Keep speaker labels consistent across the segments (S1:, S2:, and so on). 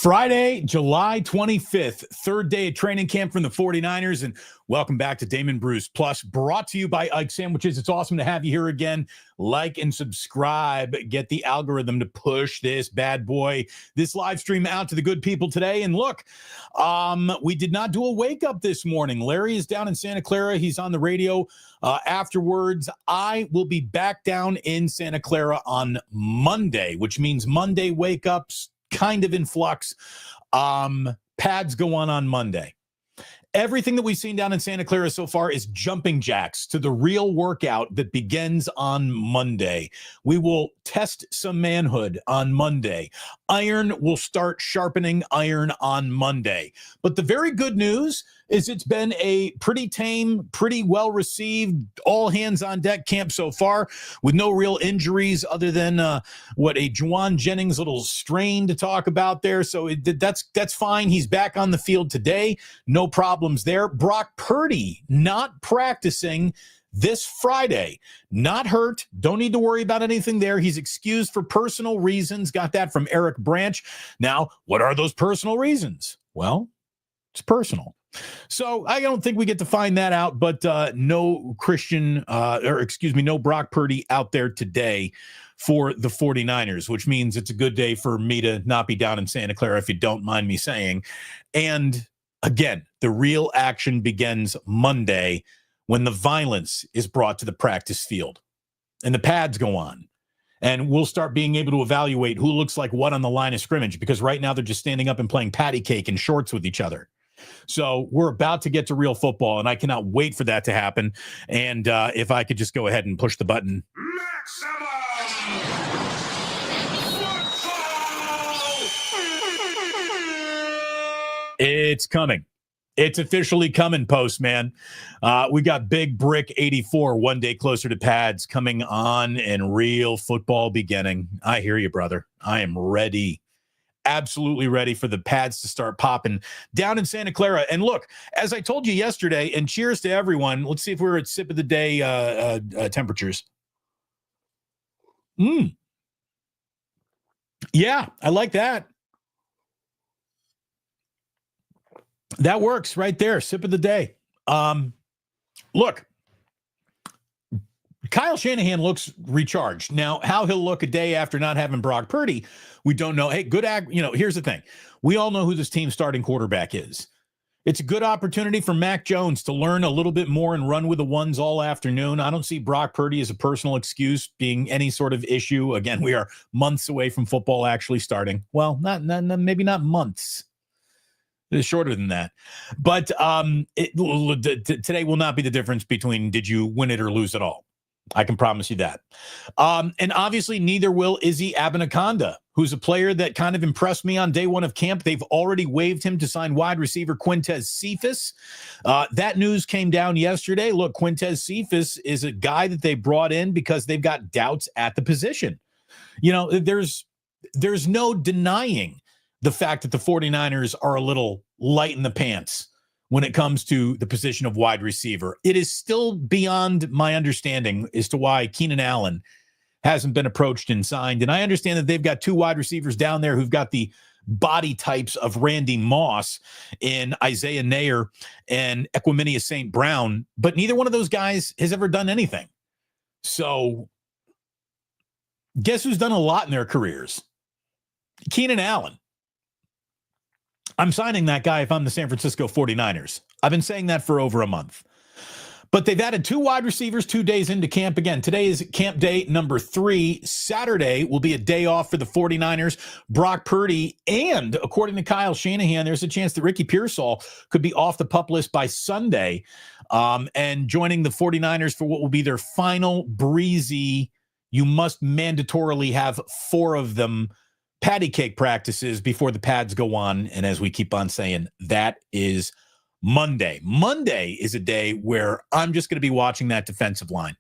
S1: Friday, July 25th, third day of training camp from the 49ers, and welcome back to Damon Bruce Plus, brought to you by Ike Sandwiches. It's awesome to have you here again. Like and subscribe. Get the algorithm to push this bad boy, this live stream out to the good people today. And look, we did not do a wake up this morning. Larry is down in Santa Clara. He's on the radio afterwards. I will be back down in Santa Clara on Monday, which means Monday wake ups kind of in flux. Pads go on Monday. Everything that we've seen down in Santa Clara so far is jumping jacks to the real workout that begins on Monday. We will test some manhood on Monday. Iron will start sharpening iron on Monday. But the very good news is it's been a pretty tame, pretty well-received, all-hands-on-deck camp so far with no real injuries other than a Juwan Jennings little strain to talk about there. So that's fine. He's back on the field today. No problems there. Brock Purdy not practicing this Friday. Not hurt. Don't need to worry about anything there. He's excused for personal reasons. Got that from Eric Branch. Now, what are those personal reasons? Well, it's personal. So I don't think we get to find that out, but no Brock Purdy out there today for the 49ers, which means it's a good day for me to not be down in Santa Clara, if you don't mind me saying. And again, the real action begins Monday when the violence is brought to the practice field and the pads go on. And we'll start being able to evaluate who looks like what on the line of scrimmage, because right now they're just standing up and playing patty cake and shorts with each other. So we're about to get to real football, and I cannot wait for that to happen. And if I could just go ahead and push the button. It's coming. It's officially coming, Postman. We got Big Brick 84, one day closer to pads, coming on and real football beginning. I hear you, brother. I am ready. Absolutely ready for the pads to start popping down in Santa Clara. And look, as I told you yesterday, and cheers to everyone. Let's see if we're at sip of the day temperatures. Yeah, I like that. That works right there. Sip of the day. Look, Kyle Shanahan looks recharged. Now, how he'll look a day after not having Brock Purdy, we don't know. Hey, here's the thing. We all know who this team's starting quarterback is. It's a good opportunity for Mac Jones to learn a little bit more and run with the ones all afternoon. I don't see Brock Purdy as a personal excuse being any sort of issue. Again, we are months away from football actually starting. Well, maybe not months. It's shorter than that. But today will not be the difference between did you win it or lose it all. I can promise you that. And obviously, neither will Izzy Abinaconda, who's a player that kind of impressed me on day one of camp. They've already waived him to sign wide receiver Quintez Cephas. That news came down yesterday. Look, Quintez Cephas is a guy that they brought in because they've got doubts at the position. You know, there's no denying the fact that the 49ers are a little light in the pants when it comes to the position of wide receiver. It is still beyond my understanding as to why Keenan Allen hasn't been approached and signed. And I understand that they've got two wide receivers down there who've got the body types of Randy Moss in Isaiah Nair and Equiminius St. Brown, but neither one of those guys has ever done anything. So guess who's done a lot in their careers? Keenan Allen. I'm signing that guy if I'm the San Francisco 49ers. I've been saying that for over a month. But they've added two wide receivers 2 days into camp. Again, today is camp day number 3. Saturday will be a day off for the 49ers. Brock Purdy, and according to Kyle Shanahan, there's a chance that Ricky Pearsall could be off the PUP list by Sunday and joining the 49ers for what will be their final breezy, you must mandatorily have 4 of them patty cake practices before the pads go on. And as we keep on saying, that is Monday. Monday is a day where I'm just going to be watching that defensive line.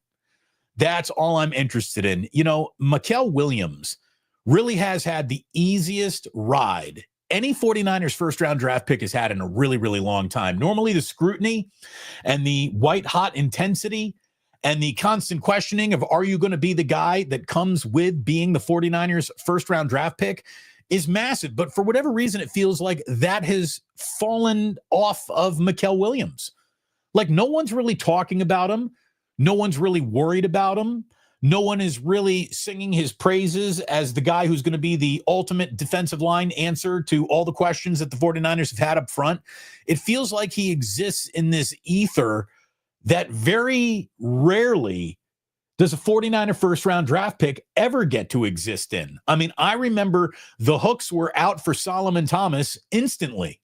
S1: That's all I'm interested in. You know, Mikael Williams really has had the easiest ride any 49ers first-round draft pick has had in a really, really long time. Normally the scrutiny and the white-hot intensity and the constant questioning of, are you going to be the guy that comes with being the 49ers first-round draft pick, is massive. But for whatever reason, it feels like that has fallen off of Mikael Williams. Like, no one's really talking about him. No one's really worried about him. No one is really singing his praises as the guy who's going to be the ultimate defensive line answer to all the questions that the 49ers have had up front. It feels like he exists in this ether that very rarely does a 49er first-round draft pick ever get to exist in. I mean, I remember the hooks were out for Solomon Thomas instantly.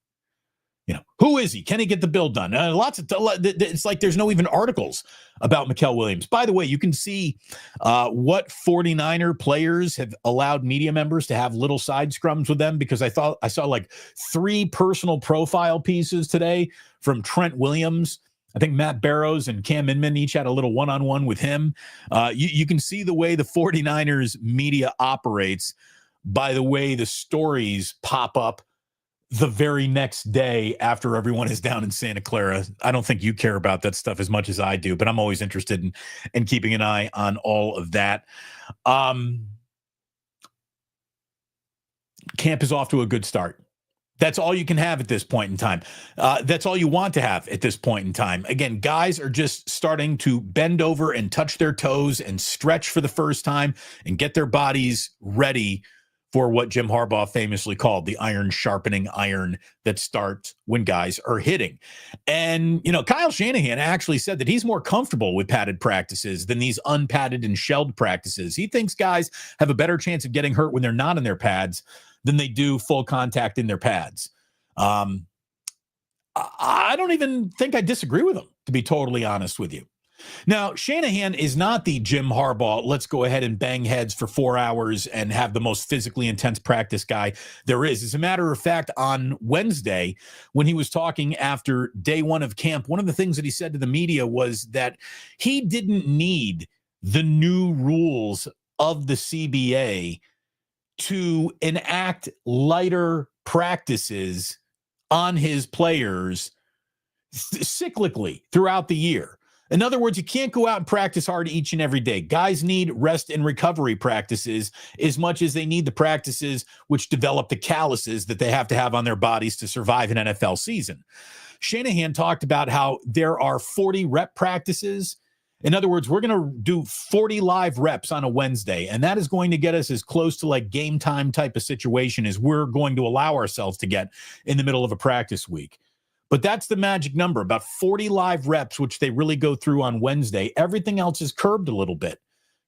S1: You know, who is he? Can he get the build done? It's like there's no even articles about Mikael Williams. By the way, you can see what 49er players have allowed media members to have little side scrums with them, because I saw like 3 personal profile pieces today from Trent Williams. I think Matt Barrows and Cam Inman each had a little one-on-one with him. You can see the way the 49ers media operates by the way the stories pop up the very next day after everyone is down in Santa Clara. I don't think you care about that stuff as much as I do, but I'm always interested in keeping an eye on all of that. Camp is off to a good start. That's all you can have at this point in time. That's all you want to have at this point in time. Again, guys are just starting to bend over and touch their toes and stretch for the first time and get their bodies ready for what Jim Harbaugh famously called the iron sharpening iron that starts when guys are hitting. And, you know, Kyle Shanahan actually said that he's more comfortable with padded practices than these unpadded and shelled practices. He thinks guys have a better chance of getting hurt when they're not in their pads than they do full contact in their pads. I don't even think I disagree with him, to be totally honest with you. Now, Shanahan is not the Jim Harbaugh, let's go ahead and bang heads for 4 hours and have the most physically intense practice guy there is. As a matter of fact, on Wednesday, when he was talking after day 1 of camp, one of the things that he said to the media was that he didn't need the new rules of the CBA to enact lighter practices on his players cyclically throughout the year. In other words, you can't go out and practice hard each and every day. Guys need rest and recovery practices as much as they need the practices which develop the calluses that they have to have on their bodies to survive an NFL season. Shanahan talked about how there are 40 rep practices. In other words, we're going to do 40 live reps on a Wednesday, and that is going to get us as close to like game time type of situation as we're going to allow ourselves to get in the middle of a practice week. But that's the magic number, about 40 live reps, which they really go through on Wednesday. Everything else is curbed a little bit.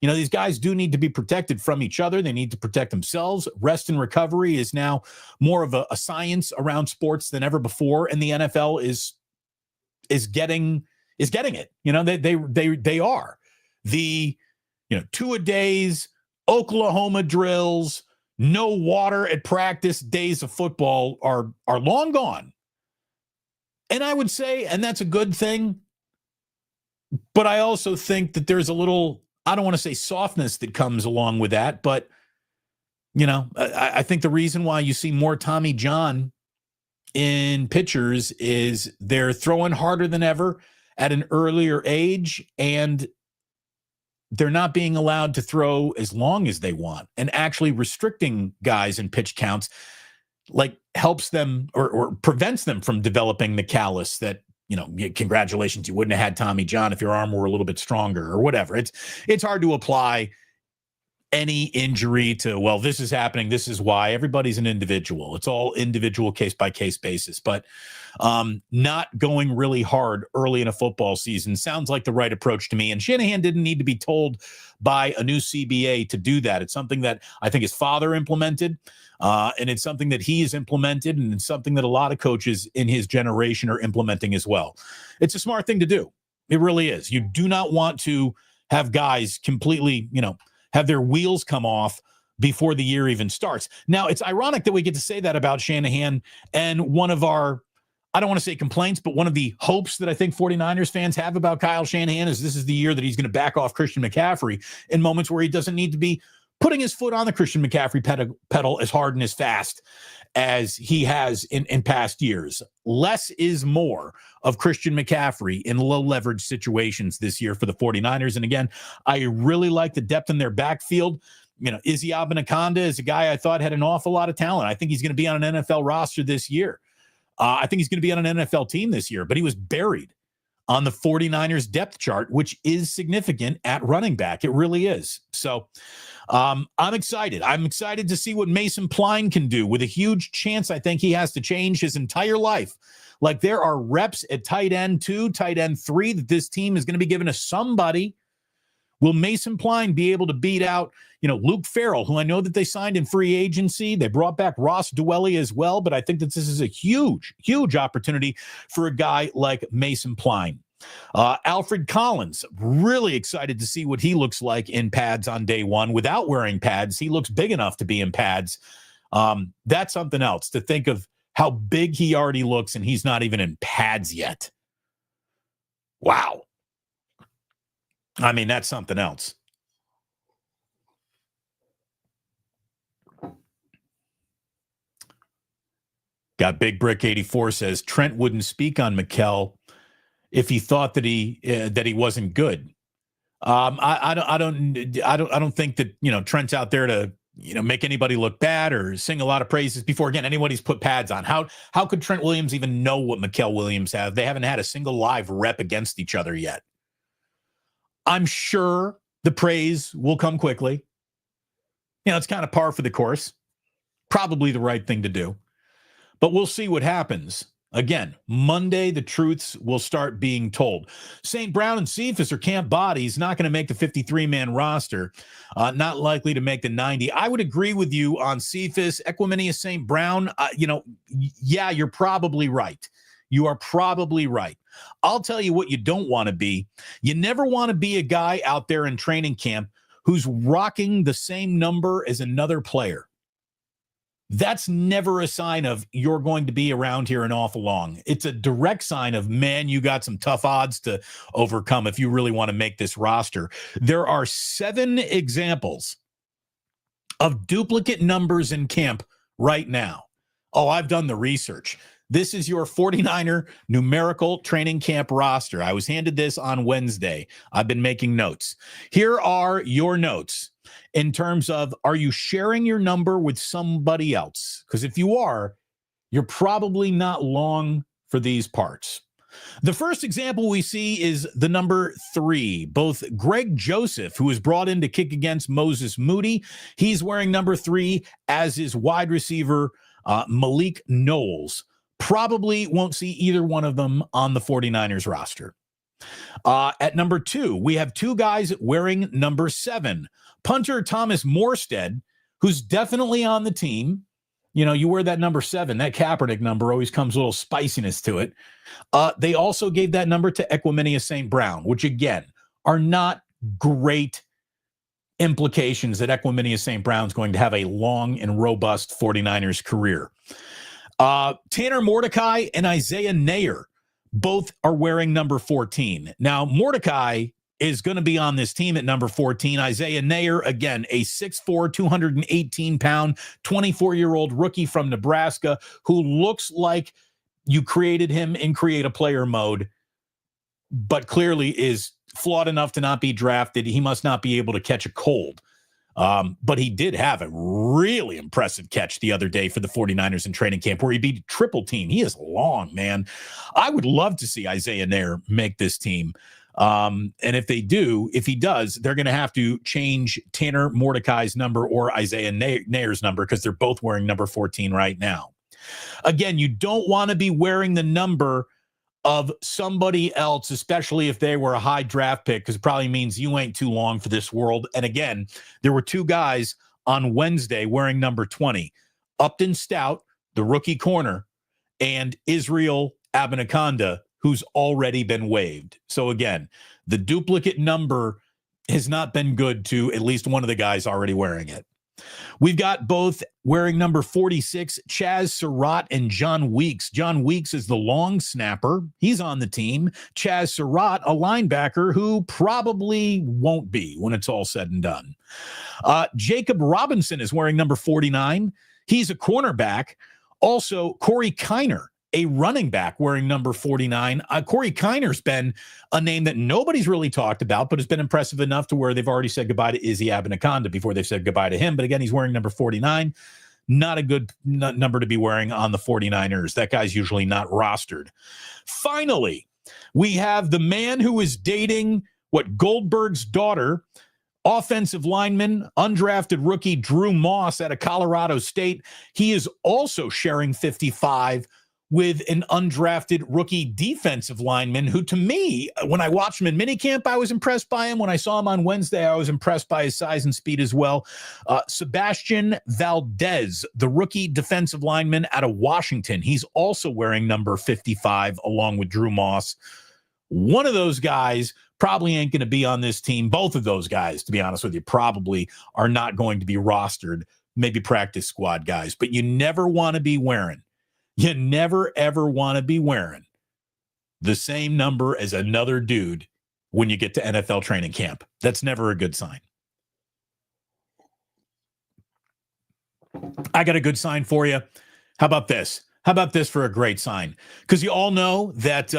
S1: You know, these guys do need to be protected from each other. They need to protect themselves. Rest and recovery is now more of a science around sports than ever before, and the NFL is getting it. You know, they are. The, 2-a-days, Oklahoma drills, no water at practice days of football are long gone. And I would say, and that's a good thing, but I also think that there's a little, I don't want to say softness that comes along with that, but, I think the reason why you see more Tommy John in pitchers is they're throwing harder than ever at an earlier age, and they're not being allowed to throw as long as they want. And actually restricting guys in pitch counts like helps them or prevents them from developing the callus that, congratulations, you wouldn't have had Tommy John if your arm were a little bit stronger or whatever. It's hard to apply any injury to, well, this is happening, this is why. Everybody's an individual. It's all individual case-by-case basis. But not going really hard early in a football season sounds like the right approach to me. And Shanahan didn't need to be told by a new CBA to do that. It's something that I think his father implemented, and it's something that he has implemented, and it's something that a lot of coaches in his generation are implementing as well. It's a smart thing to do. It really is. You do not want to have guys completely, have their wheels come off before the year even starts. Now, it's ironic that we get to say that about Shanahan, and one of our, I don't want to say complaints, but one of the hopes that I think 49ers fans have about Kyle Shanahan is this is the year that he's going to back off Christian McCaffrey in moments where he doesn't need to be putting his foot on the Christian McCaffrey pedal as hard and as fast as he has in past years. Less is more of Christian McCaffrey in low leverage situations this year for the 49ers. And again, I really like the depth in their backfield. Izzy Abanaconda is a guy I thought had an awful lot of talent. I think he's going to be on an NFL roster this year. I think he's going to be on an NFL team this year, but he was buried on the 49ers depth chart, which is significant at running back. It really is. So I'm excited. I'm excited to see what Mason Pline can do with a huge chance. I think he has to change his entire life. Like, there are reps at tight end 2, tight end 3 that this team is going to be given to somebody. Will Mason Pline be able to beat out, Luke Farrell, who I know that they signed in free agency? They brought back Ross Dwelley as well, but I think that this is a huge, huge opportunity for a guy like Mason Pline. Alfred Collins, really excited to see what he looks like in pads on day one. Without wearing pads, he looks big enough to be in pads. That's something else, to think of how big he already looks, and he's not even in pads yet. Wow. I mean, that's something else. Got Big Brick 84 says Trent wouldn't speak on Mikel if he thought that he wasn't good. I don't think that Trent's out there to make anybody look bad or sing a lot of praises before, again, anybody's put pads on. How could Trent Williams even know what Mikel Williams have? They haven't had a single live rep against each other yet. I'm sure the praise will come quickly. It's kind of par for the course. Probably the right thing to do. But we'll see what happens. Again, Monday, the truths will start being told. St. Brown and Cephas are camp bodies, not going to make the 53-man roster, not likely to make the 90. I would agree with you on Cephas. Equiminius St. Brown, yeah, you're probably right. You are probably right. I'll tell you what you don't want to be. You never want to be a guy out there in training camp who's rocking the same number as another player. That's never a sign of you're going to be around here an awful long. It's a direct sign of, man, you got some tough odds to overcome if you really want to make this roster. There are 7 examples of duplicate numbers in camp right now. Oh, I've done the research. This is your 49er numerical training camp roster. I was handed this on Wednesday. I've been making notes. Here are your notes. In terms of, are you sharing your number with somebody else? Because if you are, you're probably not long for these parts. The first example we see is the number 3. Both Greg Joseph, who was brought in to kick against Moses Moody, he's wearing number 3, as is wide receiver Malik Knowles. Probably won't see either one of them on the 49ers roster. At number 2, we have 2 guys wearing number 7. Punter Thomas Morstead, who's definitely on the team. You wear that number 7, that Kaepernick number always comes a little spiciness to it. They also gave that number to Equiminius St. Brown, which, again, are not great implications that Equiminius St. Brown's going to have a long and robust 49ers career. Tanner Mordecai and Isaiah Nair both are wearing number 14. Now, Mordecai is going to be on this team at number 14. Isaiah Nair, again, a 6'4", 218-pound, 24-year-old rookie from Nebraska who looks like you created him in create-a-player mode, but clearly is flawed enough to not be drafted. He must not be able to catch a cold. But he did have a really impressive catch the other day for the 49ers in training camp where he beat a triple team. He is long, man. I would love to see Isaiah Nair make this team. And if he does, they're going to have to change Tanner Mordecai's number or Isaiah Nair's number because they're both wearing number 14 right now. Again, you don't want to be wearing the number of somebody else, especially if they were a high draft pick, because it probably means you ain't too long for this world. And again, there were 2 guys on Wednesday wearing number 20, Upton Stout, the rookie corner, and Israel Abanaconda, who's already been waived. So again, the duplicate number has not been good to at least one of the guys already wearing it. We've got both wearing number 46, Chaz Surratt and John Weeks. John Weeks is the long snapper. He's on the team. Chaz Surratt, a linebacker who probably won't be when it's all said and done. Jacob Robinson is wearing number 49. He's a cornerback. Also, Corey Kiner a running back wearing number 49. Corey Kiner's been a name that nobody's really talked about, but has been impressive enough to where they've already said goodbye to Izzy Abinaconda before they've said goodbye to him. But again, he's wearing number 49. Not a good number to be wearing on the 49ers. That guy's usually not rostered. Finally, we have the man who is dating Goldberg's daughter, offensive lineman, undrafted rookie Drew Moss out of Colorado State. He is also sharing 55 with an undrafted rookie defensive lineman who, to me, when I watched him in minicamp, I was impressed by him. When I saw him on Wednesday, I was impressed by his size and speed as well. Sebastian Valdez, the rookie defensive lineman out of Washington. He's also wearing number 55 along with Drew Moss. One of those guys probably ain't going to be on this team. Both of those guys, to be honest with you, probably are not going to be rostered, maybe practice squad guys. But you never want to be wearing the same number as another dude when you get to NFL training camp. That's never a good sign. I got a good sign for you. How about this? How about this for a great sign? Because you all know that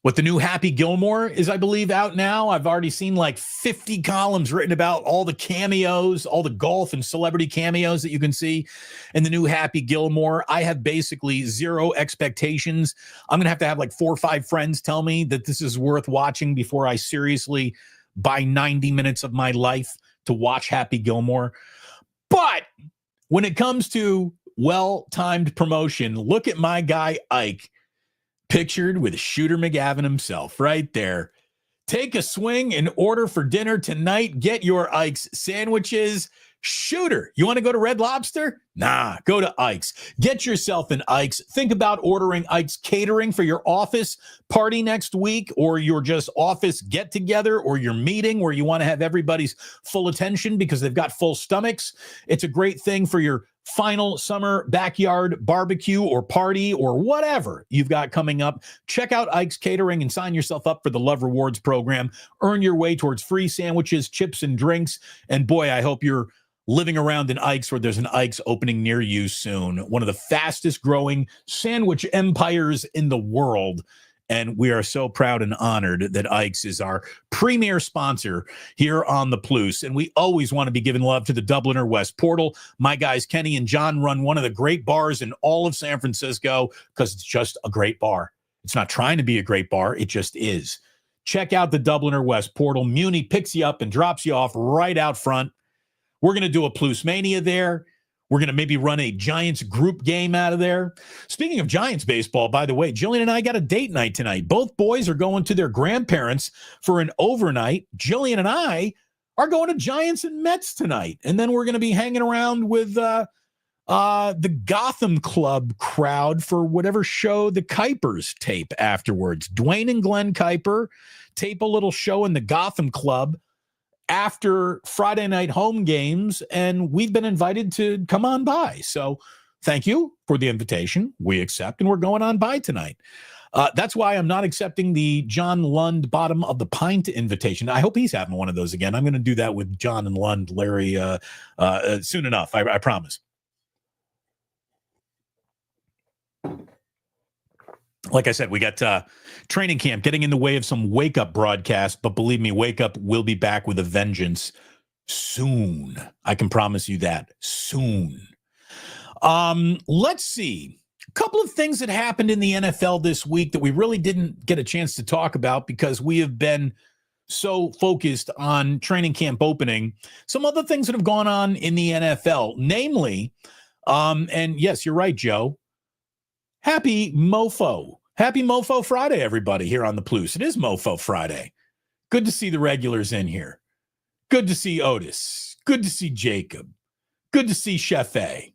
S1: what the new Happy Gilmore is, I believe, out now. I've already seen like 50 columns written about all the cameos, all the golf and celebrity cameos that you can see in the new Happy Gilmore. I have basically zero expectations. I'm going to have like 4 or 5 friends tell me that this is worth watching before I seriously buy 90 minutes of my life to watch Happy Gilmore. But when it comes to well-timed promotion, look at my guy Ike, pictured with Shooter McGavin himself right there. Take a swing and order for dinner tonight. Get your Ike's sandwiches. Shooter, you want to go to Red Lobster? Nah, go to Ike's. Get yourself an Ike's. Think about ordering Ike's catering for your office party next week, or your just office get-together, or your meeting where you want to have everybody's full attention because they've got full stomachs. It's a great thing for your final summer backyard barbecue or party or whatever you've got coming up. Check out Ike's Catering and sign yourself up for the Love Rewards program. Earn your way towards free sandwiches, chips, and drinks. And boy, I hope you're living around an Ike's, where there's an Ike's opening near you soon. One of the fastest growing sandwich empires in the world. And we are so proud and honored that Ike's is our premier sponsor here on the Plus. And we always want to be giving love to the Dubliner West Portal. My guys, Kenny and John, run one of the great bars in all of San Francisco because it's just a great bar. It's not trying to be a great bar. It just is. Check out the Dubliner West Portal. Muni picks you up and drops you off right out front. We're going to do a Plus Mania there. We're going to maybe run a Giants group game out of there. Speaking of Giants baseball, by the way, Jillian and I got a date night tonight. Both boys are going to their grandparents for an overnight. Jillian and I are going to Giants and Mets tonight. And then we're going to be hanging around with the Gotham Club crowd for whatever show the Kuipers tape afterwards. Dwayne and Glenn Kuiper tape a little show in the Gotham Club after Friday night home games, and we've been invited to come on by. So thank you for the invitation. We accept, and we're going on by tonight. That's why I'm not accepting the John Lund bottom of the pint invitation. I hope he's having one of those again. I'm going to do that with John and Lund, Larry, soon enough. I promise. Like I said, we got training camp getting in the way of some Wake Up broadcast, but believe me, Wake Up will be back with a vengeance soon. I can promise you that. Soon. Let's see. A couple of things that happened in the NFL this week that we really didn't get a chance to talk about because we have been so focused on training camp opening. Some other things that have gone on in the NFL, namely, and yes, you're right, Joe. Happy Mofo Friday, everybody, here on the Plus. It is Mofo Friday. Good to see the regulars in here. Good to see Otis. Good to see Jacob. Good to see Chef A.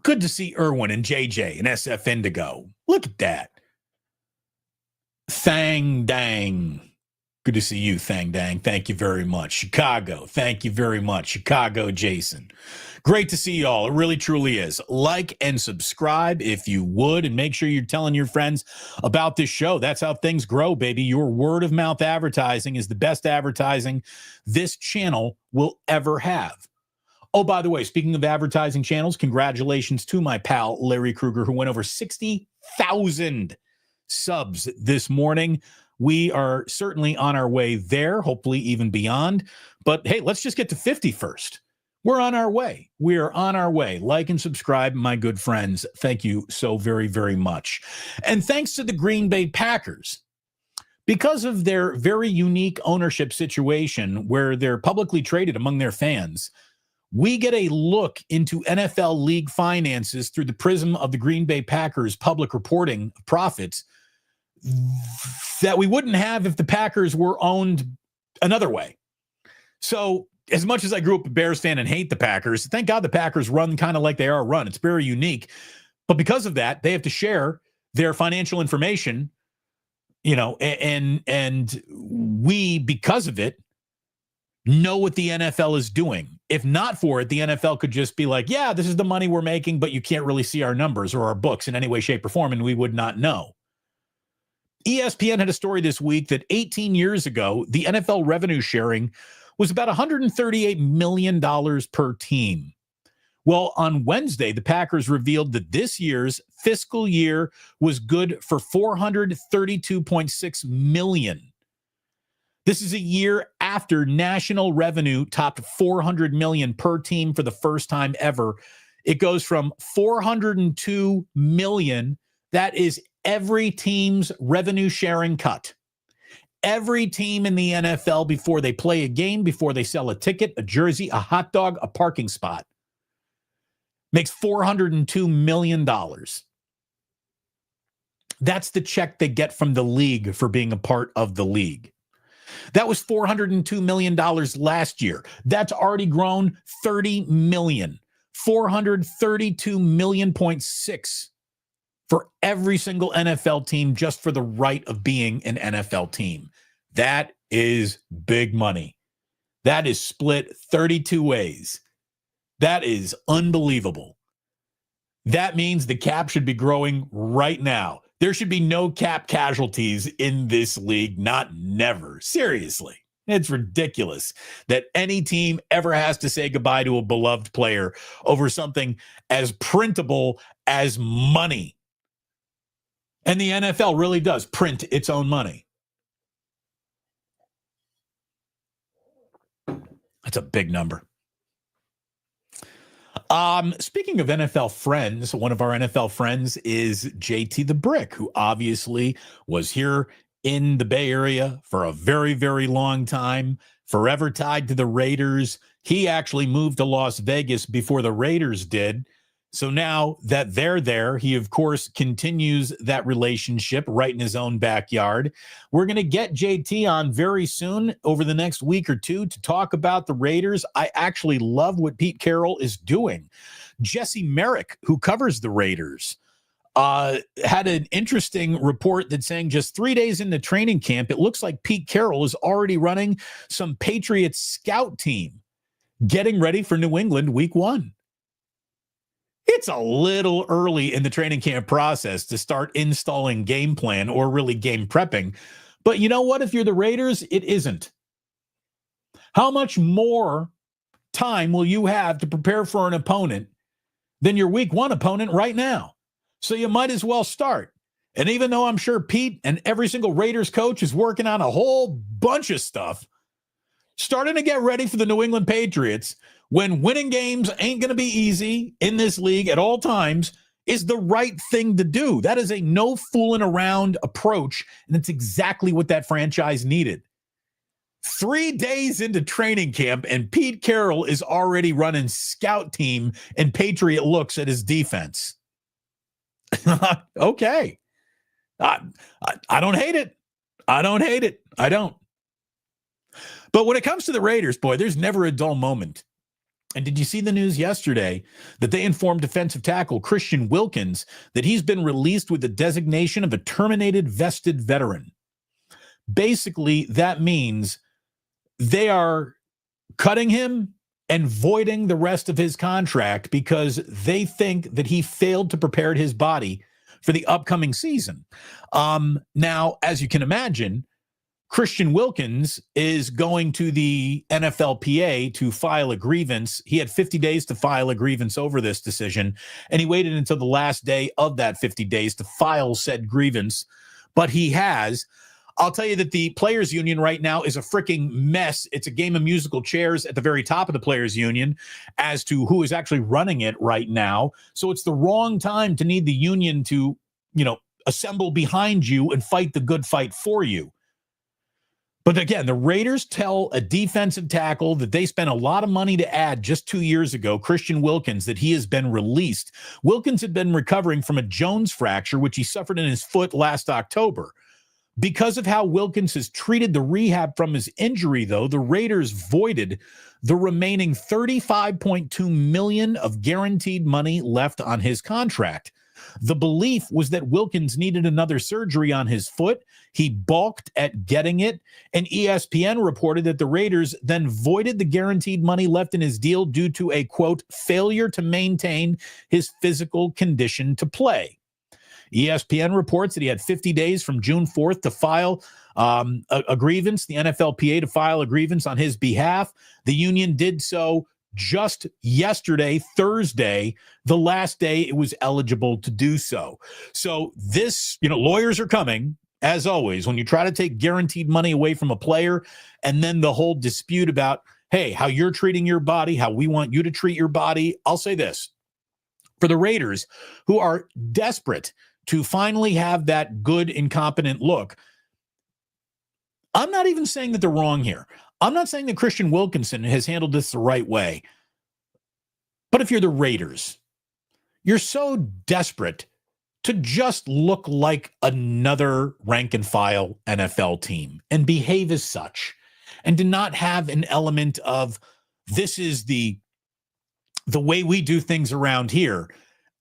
S1: Good to see Irwin and JJ and SF Indigo. Look at that. Thang Dang. Good to see you, Thang Dang. Thank you very much. Chicago. Thank you very much. Chicago Jason. Great to see you all. It really, truly is. Like and subscribe if you would, and make sure you're telling your friends about this show. That's how things grow, baby. Your word of mouth advertising is the best advertising this channel will ever have. Oh, by the way, speaking of advertising channels, congratulations to my pal Larry Kruger, who went over 60,000 subs this morning. We are certainly on our way there, hopefully even beyond. But hey, let's just get to 50 first. We're on our way. We are on our way. Like and subscribe, my good friends. Thank you so very, very much. And thanks to the Green Bay Packers. Because of their very unique ownership situation where they're publicly traded among their fans, we get a look into NFL league finances through the prism of the Green Bay Packers public reporting of profits that we wouldn't have if the Packers were owned another way. So as much as I grew up a Bears fan and hate the Packers, thank God the Packers run kind of like they are run. It's very unique. But because of that, they have to share their financial information, and we, because of it, know what the NFL is doing. If not for it, the NFL could just be like, yeah, this is the money we're making, but you can't really see our numbers or our books in any way, shape, or form, and we would not know. ESPN had a story this week that 18 years ago, the NFL revenue sharing was about $138 million per team. Well, on Wednesday, the Packers revealed that this year's fiscal year was good for $432.6 million. This is a year after national revenue topped $400 million per team for the first time ever. It goes from $402 million. That is every team's revenue sharing cut. Every team in the NFL, before they play a game, before they sell a ticket, a jersey, a hot dog, a parking spot, makes $402 million. That's the check they get from the league for being a part of the league. That was $402 million last year. That's already grown $30 million. $432 million.6 for every single NFL team just for the right of being an NFL team. That is big money. That is split 32 ways. That is unbelievable. That means the cap should be growing right now. There should be no cap casualties in this league, not never. Seriously. It's ridiculous that any team ever has to say goodbye to a beloved player over something as printable as money. And the NFL really does print its own money. That's a big number. Speaking of NFL friends, one of our NFL friends is JT the Brick, who obviously was here in the Bay Area for a very, very long time, forever tied to the Raiders. He actually moved to Las Vegas before the Raiders did. So now that they're there, he, of course, continues that relationship right in his own backyard. We're going to get JT on very soon over the next week or two to talk about the Raiders. I actually love what Pete Carroll is doing. Jesse Merrick, who covers the Raiders, had an interesting report that's saying just 3 days into training camp, it looks like Pete Carroll is already running some Patriots scout team, getting ready for New England week 1. It's a little early in the training camp process to start installing game plan or really game prepping. But you know what? If you're the Raiders, it isn't. How much more time will you have to prepare for an opponent than your week 1 opponent right now? So you might as well start. And even though I'm sure Pete and every single Raiders coach is working on a whole bunch of stuff, starting to get ready for the New England Patriots, when winning games ain't going to be easy in this league at all times, is the right thing to do. That is a no fooling around approach, and it's exactly what that franchise needed. 3 days into training camp, and Pete Carroll is already running scout team and Patriot looks at his defense. Okay. I don't hate it. I don't hate it. I don't. But when it comes to the Raiders, boy, there's never a dull moment. And did you see the news yesterday that they informed defensive tackle Christian Wilkins that he's been released with the designation of a terminated vested veteran? Basically, that means they are cutting him and voiding the rest of his contract because they think that he failed to prepare his body for the upcoming season. Now, as you can imagine, Christian Wilkins is going to the NFLPA to file a grievance. He had 50 days to file a grievance over this decision, and he waited until the last day of that 50 days to file said grievance. But he has. I'll tell you that the players union right now is a freaking mess. It's a game of musical chairs at the very top of the players union as to who is actually running it right now. So it's the wrong time to need the union to, assemble behind you and fight the good fight for you. But again, the Raiders tell a defensive tackle that they spent a lot of money to add just 2 years ago, Christian Wilkins, that he has been released. Wilkins had been recovering from a Jones fracture, which he suffered in his foot last October. Because of how Wilkins has treated the rehab from his injury, though, the Raiders voided the remaining $35.2 million of guaranteed money left on his contract. The belief was that Wilkins needed another surgery on his foot. He balked at getting it, and ESPN reported that the Raiders then voided the guaranteed money left in his deal due to a, quote, failure to maintain his physical condition to play. ESPN reports that he had 50 days from June 4th to file a grievance, the NFLPA to file a grievance on his behalf. The union did so just yesterday, Thursday, the last day it was eligible to do so. So this, lawyers are coming, as always, when you try to take guaranteed money away from a player, and then the whole dispute about, hey, how you're treating your body, how we want you to treat your body. I'll say this. For the Raiders, who are desperate to finally have that good, incompetent look, I'm not even saying that they're wrong here. I'm not saying that Christian Wilkinson has handled this the right way. But if you're the Raiders, you're so desperate to just look like another rank and file NFL team and behave as such, and to not have an element of this is the way we do things around here,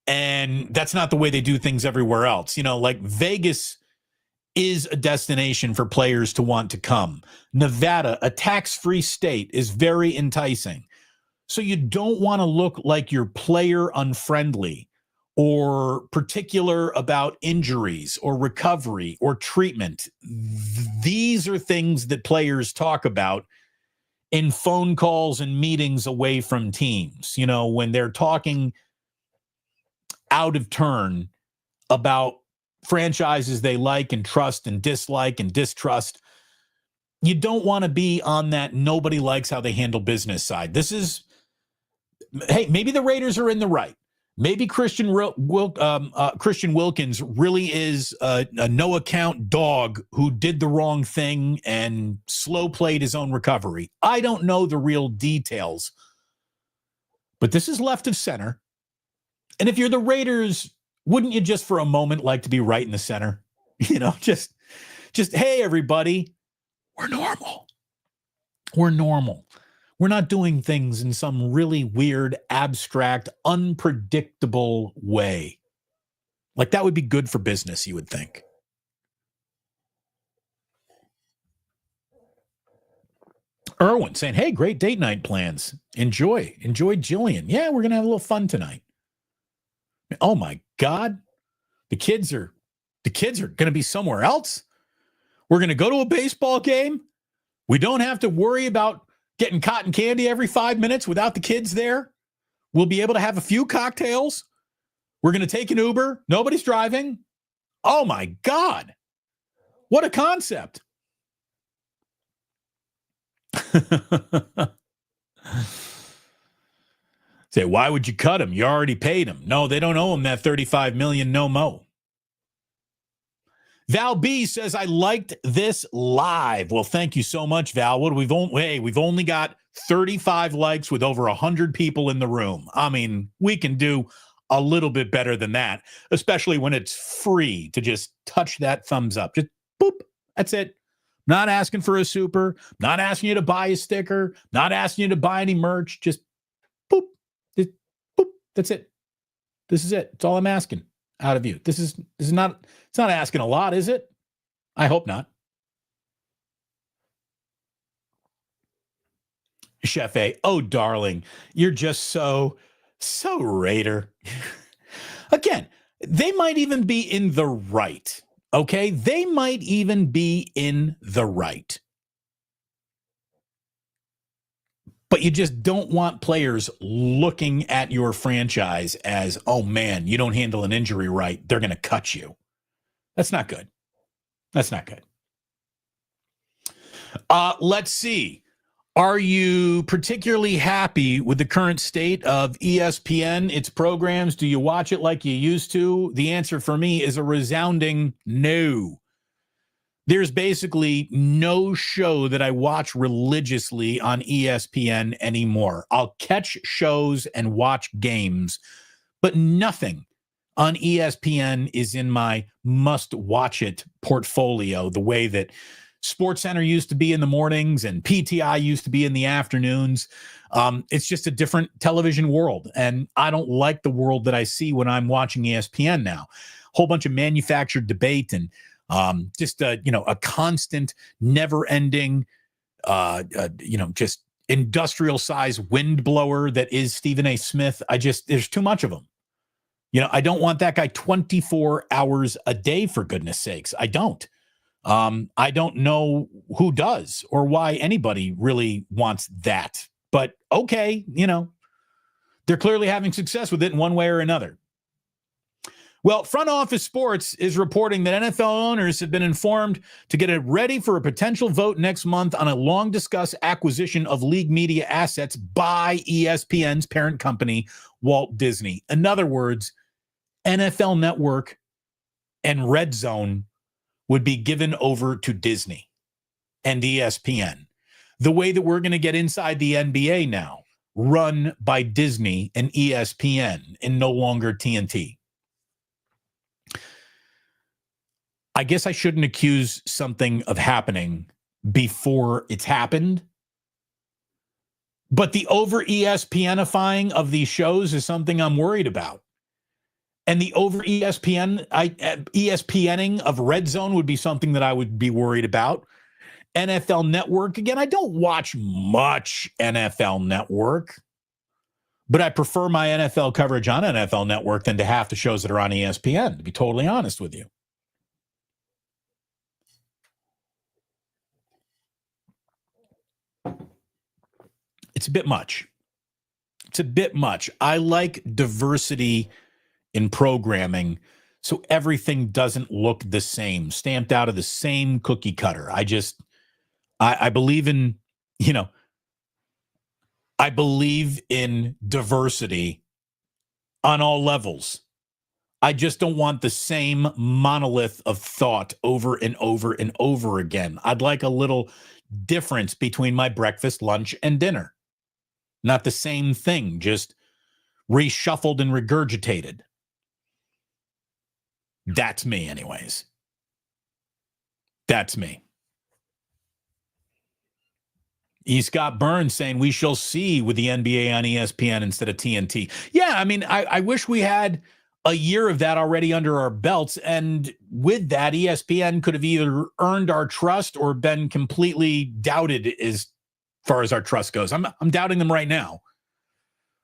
S1: and that's not the way they do things everywhere else. Like Vegas is a destination for players to want to come. Nevada, a tax-free state, is very enticing. So you don't want to look like you're player unfriendly or particular about injuries or recovery or treatment. These are things that players talk about in phone calls and meetings away from teams, when they're talking out of turn about franchises they like and trust and dislike and distrust. You don't want to be on that nobody likes how they handle business side. Hey, maybe the Raiders are in the right. Maybe Christian Wilkins really is a no-account dog who did the wrong thing and slow played his own recovery. I don't know the real details, but this is left of center. And if you're the Raiders, wouldn't you just for a moment like to be right in the center? Just hey, everybody, we're normal. We're normal. We're not doing things in some really weird, abstract, unpredictable way. Like that would be good for business, you would think. Erwin saying, hey, great date night plans. Enjoy Jillian. Yeah, we're going to have a little fun tonight. Oh my God. The kids are going to be somewhere else. We're going to go to a baseball game. We don't have to worry about getting cotton candy every 5 minutes without the kids there. We'll be able to have a few cocktails. We're going to take an Uber. Nobody's driving. Oh my God. What a concept. Say, why would you cut him? You already paid him. No, they don't owe him that $35 million no mo. Val B says, I liked this live. Well, thank you so much, Val. We've only got 35 likes with over 100 people in the room. I mean, we can do a little bit better than that, especially when it's free to just touch that thumbs up. Just boop. That's it. Not asking for a super, not asking you to buy a sticker, not asking you to buy any merch. Just boop. Just boop. That's it. This is it. It's all I'm asking out of you. This is not, it's not asking a lot, is it? I hope not. Chef A, oh, darling, you're just so Raider. Again, they might even be in the right. Okay, they might even be in the right. But you just don't want players looking at your franchise as, oh man, you don't handle an injury right, they're going to cut you. That's not good. That's not good. Let's see. Are you particularly happy with the current state of ESPN, its programs? Do you watch it like you used to? The answer for me is a resounding no. There's basically no show that I watch religiously on ESPN anymore. I'll catch shows and watch games, but nothing on ESPN is in my must-watch-it portfolio the way that SportsCenter used to be in the mornings and PTI used to be in the afternoons. It's just a different television world, and I don't like the world that I see when I'm watching ESPN now. Whole bunch of manufactured debate and just a constant, never-ending, just industrial-size wind blower that is Stephen A. Smith. There's too much of them. I don't want that guy 24 hours a day, for goodness sakes. I don't. I don't know who does or why anybody really wants that. But okay, they're clearly having success with it in one way or another. Well, Front Office Sports is reporting that NFL owners have been informed to get it ready for a potential vote next month on a long-discussed acquisition of league media assets by ESPN's parent company, Walt Disney. In other words, NFL Network and Red Zone would be given over to Disney and ESPN. The way that we're going to get inside the NBA now, run by Disney and ESPN and no longer TNT. I guess I shouldn't accuse something of happening before it's happened. But the over ESPNifying of these shows is something I'm worried about. And the over ESPNing of Red Zone would be something that I would be worried about. NFL Network, again, I don't watch much NFL Network, but I prefer my NFL coverage on NFL Network than to half the shows that are on ESPN, to be totally honest with you. It's a bit much. It's a bit much. I like diversity in programming so everything doesn't look the same, stamped out of the same cookie cutter. I believe in, I believe in diversity on all levels. I just don't want the same monolith of thought over and over and over again. I'd like a little difference between my breakfast, lunch, and dinner. Not the same thing, just reshuffled and regurgitated. That's me, anyways. That's me. E. Scott Burns saying we shall see with the NBA on ESPN instead of TNT. Yeah, I mean, I wish we had a year of that already under our belts. And with that, ESPN could have either earned our trust or been completely doubted as far as our trust goes. I'm doubting them right now.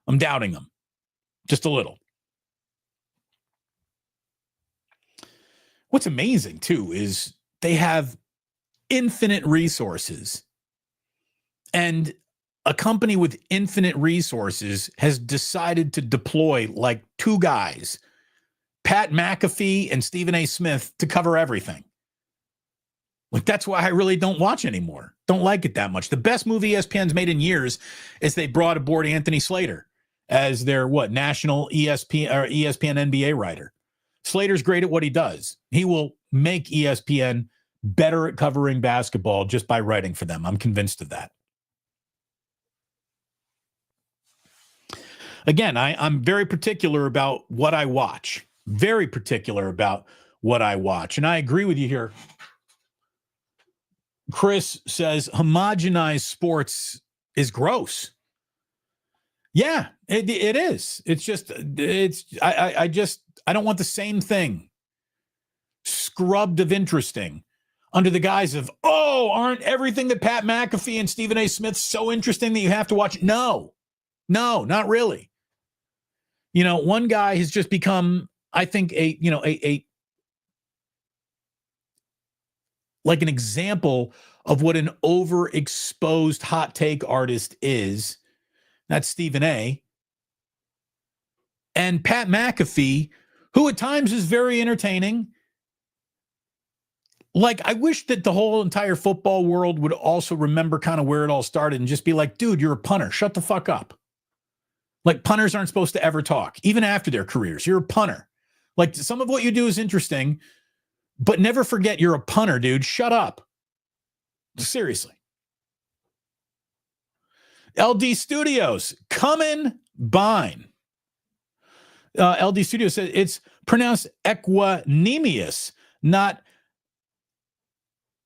S1: I'm doubting them just a little. What's amazing, too, is they have infinite resources. And a company with infinite resources has decided to deploy like two guys, Pat McAfee and Stephen A. Smith, to cover everything. Like, that's why I really don't watch anymore. Don't like it that much. The best movie ESPN's made in years is they brought aboard Anthony Slater as their national ESPN NBA writer. Slater's great at what he does. He will make ESPN better at covering basketball just by writing for them. I'm convinced of that. Again, I'm very particular about what I watch. Very particular about what I watch. And I agree with you here. Chris says homogenized sports is gross. Yeah, it is. It's just, I don't want the same thing scrubbed of interesting under the guise of, aren't everything that Pat McAfee and Stephen A. Smith so interesting that you have to watch? No, not really. One guy has just become, I think, a like an example of what an overexposed hot take artist is. That's Stephen A. And Pat McAfee, who at times is very entertaining. Like, I wish that the whole entire football world would also remember kind of where it all started and just be like, dude, you're a punter. Shut the fuck up. Like, punters aren't supposed to ever talk, even after their careers. You're a punter. Like, some of what you do is interesting, but never forget you're a punter, dude. Shut up. Seriously. LD Studios, coming bine. LD Studios says it's pronounced equanimous, not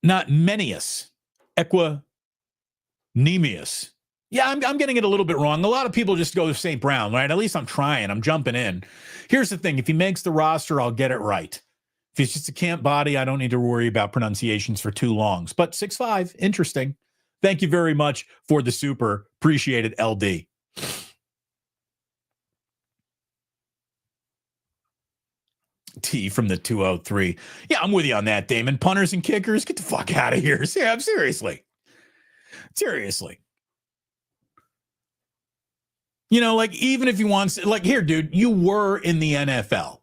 S1: Menius. Equanimous. Yeah, I'm getting it a little bit wrong. A lot of people just go to St. Brown, right? At least I'm trying. I'm jumping in. Here's the thing. If he makes the roster, I'll get it right. If he's just a camp body, I don't need to worry about pronunciations for too long. But 6'5", interesting. Thank you very much for the super. Appreciate it, LD. T from the 203. Yeah, I'm with you on that, Damon. Punters and kickers, get the fuck out of here. Yeah, seriously. You know, like, even if you want, like, here, dude, you were in the NFL.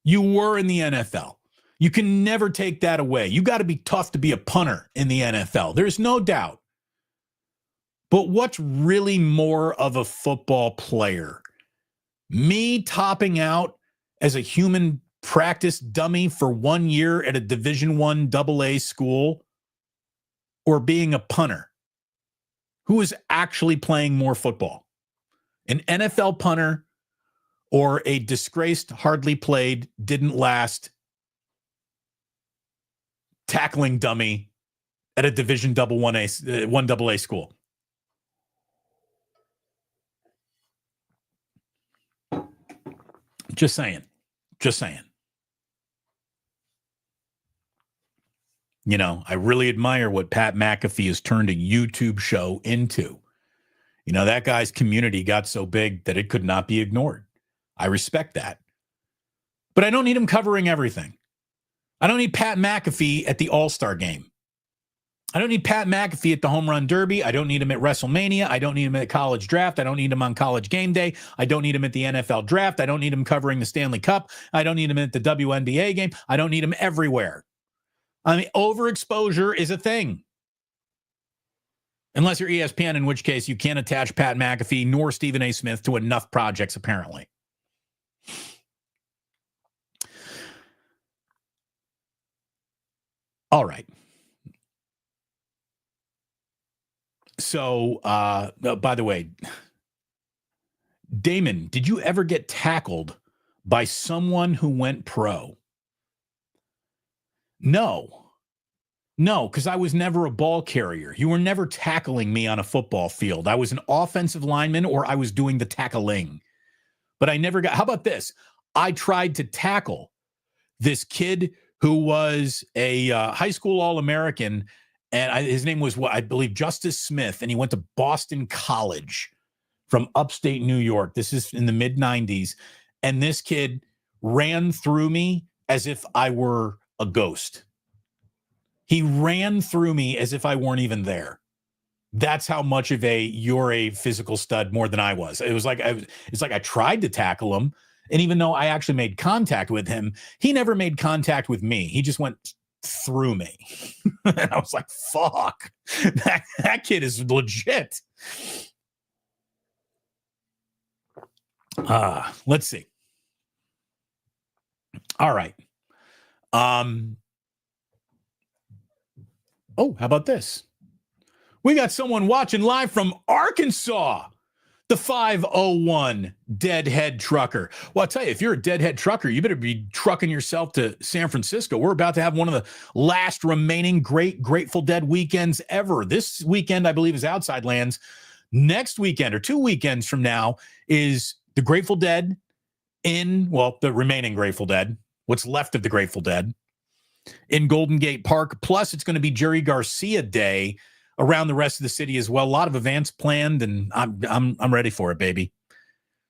S1: You can never take that away. You got to be tough to be a punter in the NFL. There's no doubt. But what's really more of a football player? Me topping out as a human practice dummy for 1 year at a Division I AA school, or being a punter who is actually playing more football? An NFL punter or a disgraced, hardly played, didn't last tackling dummy at a Division I AA school? Just saying. You know, I really admire what Pat McAfee has turned a YouTube show into. You know, that guy's community got so big that it could not be ignored. I respect that. But I don't need him covering everything. I don't need Pat McAfee at the All-Star game. I don't need Pat McAfee at the Home Run Derby. I don't need him at WrestleMania. I don't need him at college draft. I don't need him on College Game Day. I don't need him at the NFL draft. I don't need him covering the Stanley Cup. I don't need him at the WNBA game. I don't need him everywhere. I mean, overexposure is a thing. Unless you're ESPN, in which case you can't attach Pat McAfee nor Stephen A. Smith to enough projects, apparently. All right. So, by the way, Damon, did you ever get tackled by someone who went pro? No, because I was never a ball carrier. You were never tackling me on a football field. I was an offensive lineman, or I was doing the tackling. But I never got, how about this? I tried to tackle this kid who was a high school All-American, and his name was, I believe, Justice Smith, and he went to Boston College from upstate New York. This is in the mid-'90s, and this kid ran through me as if I were a ghost. He ran through me as if I weren't even there. That's how much of you're a physical stud more than I was. It was like it's like I tried to tackle him, and even though I actually made contact with him, he never made contact with me. He just went through me. And I was like, fuck, that kid is legit. Let's see. All right. Oh, how about this? We got someone watching live from Arkansas. The 501 Deadhead Trucker. Well, I'll tell you, if you're a Deadhead Trucker, you better be trucking yourself to San Francisco. We're about to have one of the last remaining great Grateful Dead weekends ever. This weekend, I believe, is Outside Lands. Next weekend, or 2 weekends from now, is the Grateful Dead the remaining Grateful Dead, what's left of the Grateful Dead, in Golden Gate Park. Plus, it's going to be Jerry Garcia Day around the rest of the city as well. A lot of events planned, and I'm ready for it, baby.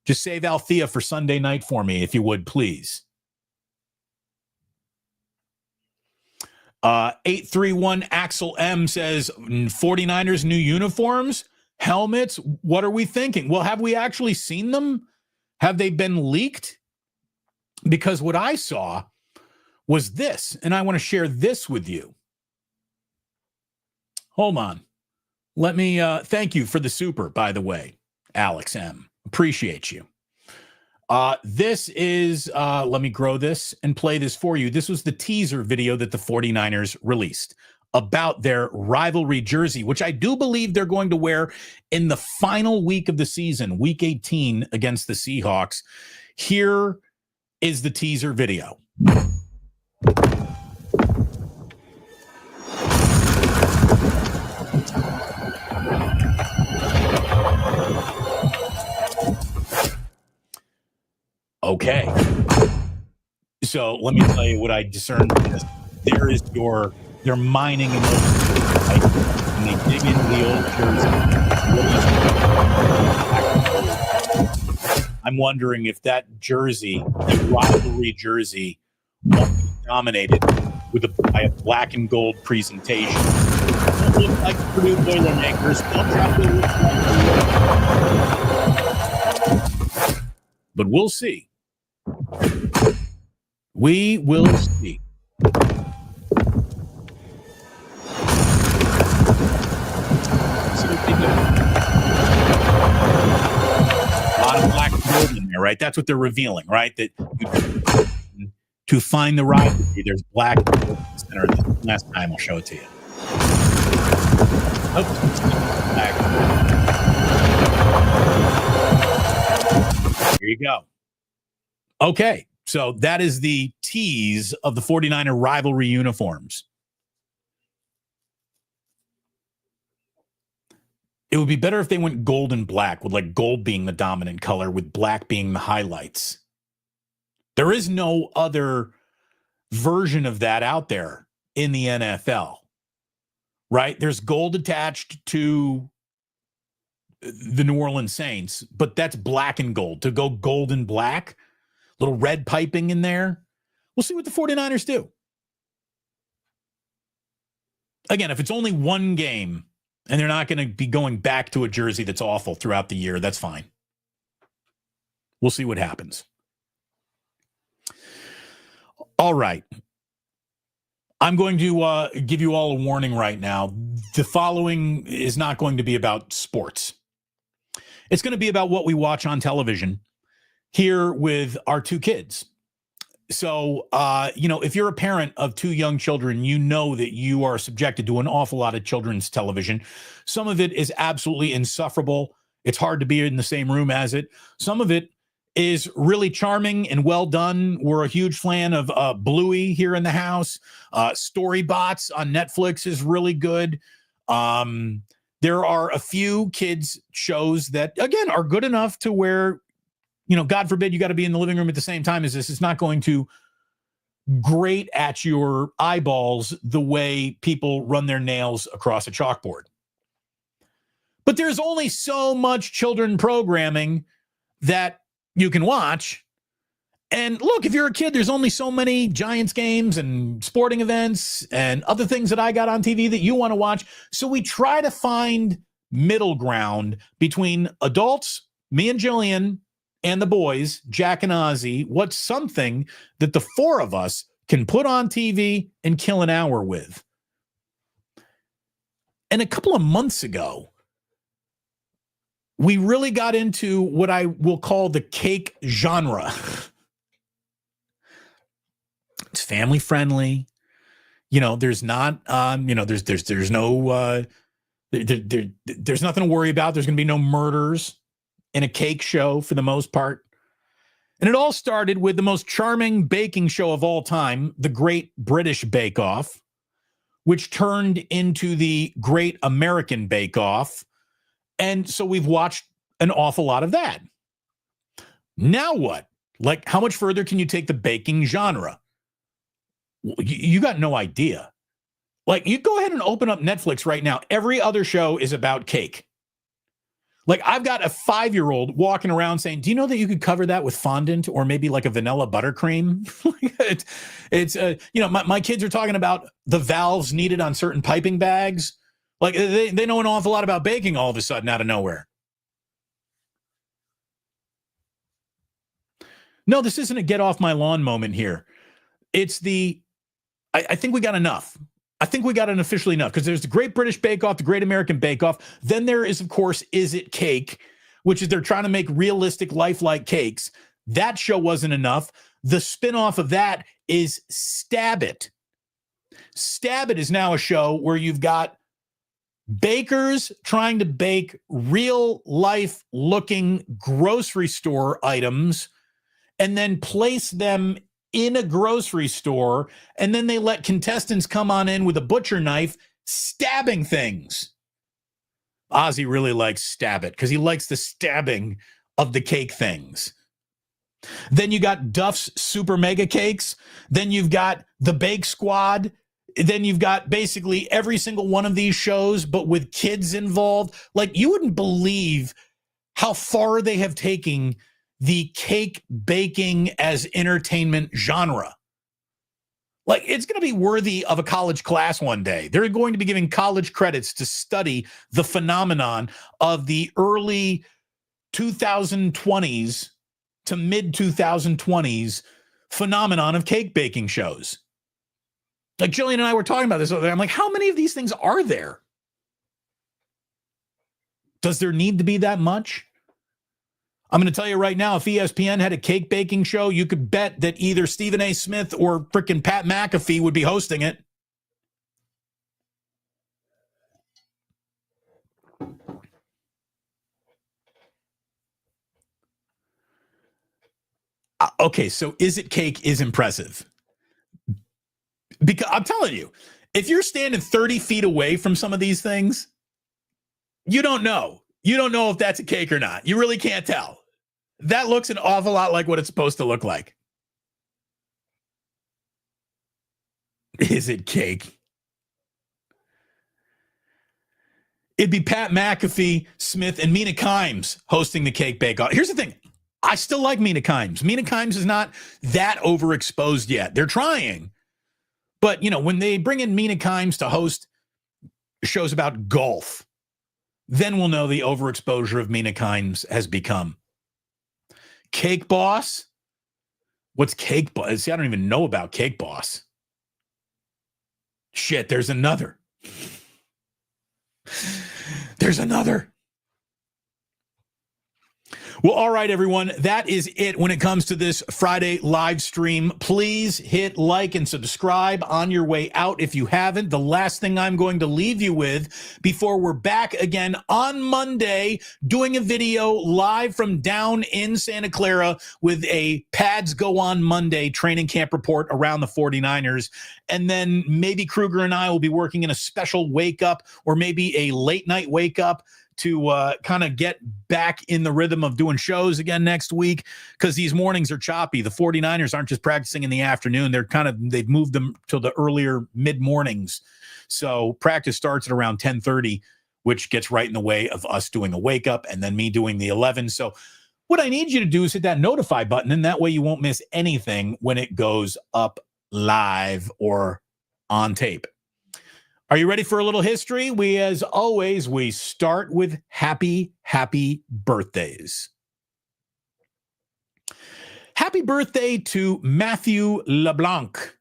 S1: Just save Althea for Sunday night for me, if you would, please. 831 Axel M says 49ers new uniforms, helmets. What are we thinking? Well, have we actually seen them? Have they been leaked? Because what I saw was this, and I want to share this with you. Hold on. Let me thank you for the super, by the way, Alex M. Appreciate you. This is, let me grow this and play this for you. This was the teaser video that the 49ers released about their rivalry jersey, which I do believe they're going to wear in the final week of the season, week 18 against the Seahawks. Here is the teaser video. Okay. So let me tell you what I discerned from this. There is they're mining in those, right? And they dig into the old jersey. I'm wondering if that jersey, the rivalry jersey, won't be dominated by a black and gold presentation. Don't look like the Purdue Boilermakers. Don't try to look like but we'll see. We will see. See what they do. A lot of black and gold in there, right? That's what they're revealing, right? That to find the rivalry, there's black and gold in the center. Last time I'll show it to you. Here you go. Okay, so that is the tease of the 49er rivalry uniforms. It would be better if they went gold and black, with like gold being the dominant color, with black being the highlights. There is no other version of that out there in the NFL, right? There's gold attached to the New Orleans Saints, but that's black and gold. To go gold and black, little red piping in there. We'll see what the 49ers do. Again, if it's only one game and they're not going to be going back to a jersey that's awful throughout the year, that's fine. We'll see what happens. All right. I'm going to give you all a warning right now. The following is not going to be about sports. It's going to be about what we watch on television here with our two kids. So, if you're a parent of two young children, you know that you are subjected to an awful lot of children's television. Some of it is absolutely insufferable. It's hard to be in the same room as it. Some of it is really charming and well done. We're a huge fan of Bluey here in the house. Storybots on Netflix is really good. There are a few kids shows that, again, are good enough to where, God forbid you got to be in the living room at the same time as this. It's not going to grate at your eyeballs the way people run their nails across a chalkboard. But there's only so much children programming that you can watch. And look, if you're a kid, there's only so many Giants games and sporting events and other things that I got on TV that you want to watch. So we try to find middle ground between adults, me and Jillian, and the boys, Jack and Ozzy. What's something that the four of us can put on TV and kill an hour with? And a couple of months ago, we really got into what I will call the cake genre. It's family friendly. There's not, there's no, there's nothing to worry about. There's going to be no murders in a cake show for the most part. And it all started with the most charming baking show of all time, the Great British Bake Off, which turned into the Great American Bake Off. And so we've watched an awful lot of that. Now what? Like, how much further can you take the baking genre? You got no idea. Like, you go ahead and open up Netflix right now. Every other show is about cake. Like, I've got a 5-year-old walking around saying, do you know that you could cover that with fondant or maybe like a vanilla buttercream? My kids are talking about the valves needed on certain piping bags. Like, they know an awful lot about baking all of a sudden out of nowhere. No, this isn't a get off my lawn moment here. It's I think we got enough. I think we got an officially enough, because there's the Great British Bake Off, the Great American Bake Off. Then there is, of course, Is It Cake, which is they're trying to make realistic, lifelike cakes. That show wasn't enough. The spinoff of that is Stab It. Stab It is now a show where you've got bakers trying to bake real life looking grocery store items and then place them in a grocery store, and then they let contestants come on in with a butcher knife, stabbing things. Ozzy really likes Stab It because he likes the stabbing of the cake things. Then you got Duff's Super Mega Cakes. Then you've got the Bake Squad. Then you've got basically every single one of these shows, but with kids involved. Like, you wouldn't believe how far they have taken the cake baking as entertainment genre. Like, it's going to be worthy of a college class one day. They're going to be giving college credits to study the phenomenon of the early 2020s to mid 2020s phenomenon of cake baking shows. Like, Jillian and I were talking about this over there. I'm like, how many of these things are there? Does there need to be that much? I'm going to tell you right now, if ESPN had a cake baking show, you could bet that either Stephen A. Smith or frickin' Pat McAfee would be hosting it. Okay, so Is It Cake is impressive. Because I'm telling you, if you're standing 30 feet away from some of these things, you don't know. You don't know if that's a cake or not. You really can't tell. That looks an awful lot like what it's supposed to look like. Is it cake? It'd be Pat McAfee, Smith, and Mina Kimes hosting the Cake Bake Off. Here's the thing. I still like Mina Kimes. Mina Kimes is not that overexposed yet. They're trying. But, when they bring in Mina Kimes to host shows about golf, then we'll know the overexposure of Mina Kimes has become. Cake Boss? What's Cake Boss? See, I don't even know about Cake Boss. Shit, there's another. There's another. Well, all right, everyone. That is it when it comes to this Friday live stream. Please hit like and subscribe on your way out if you haven't. The last thing I'm going to leave you with before we're back again on Monday doing a video live from down in Santa Clara with a Pads Go On Monday training camp report around the 49ers. And then maybe Kruger and I will be working in a special wake up or maybe a late night wake up to kind of get back in the rhythm of doing shows again next week, because these mornings are choppy. The 49ers aren't just practicing in the afternoon. They've moved them to the earlier mid mornings. So practice starts at around 10:30, which gets right in the way of us doing a wake up and then me doing the 11. So what I need you to do is hit that notify button, and that way you won't miss anything when it goes up live or on tape. Are you ready for a little history? As always, we start with happy birthdays. Happy birthday to Matthew LeBlanc.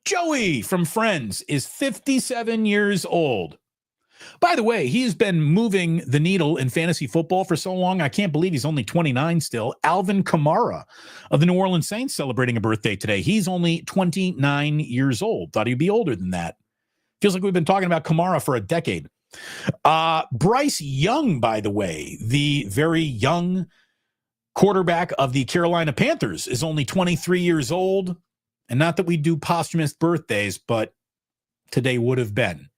S1: Joey from Friends is 57 years old. By the way, he's been moving the needle in fantasy football for so long, I can't believe he's only 29 still. Alvin Kamara of the New Orleans Saints celebrating a birthday today. He's only 29 years old. Thought he'd be older than that. Feels like we've been talking about Kamara for a decade. Bryce Young, by the way, the very young quarterback of the Carolina Panthers, is only 23 years old. And not that we do posthumous birthdays, but today would have been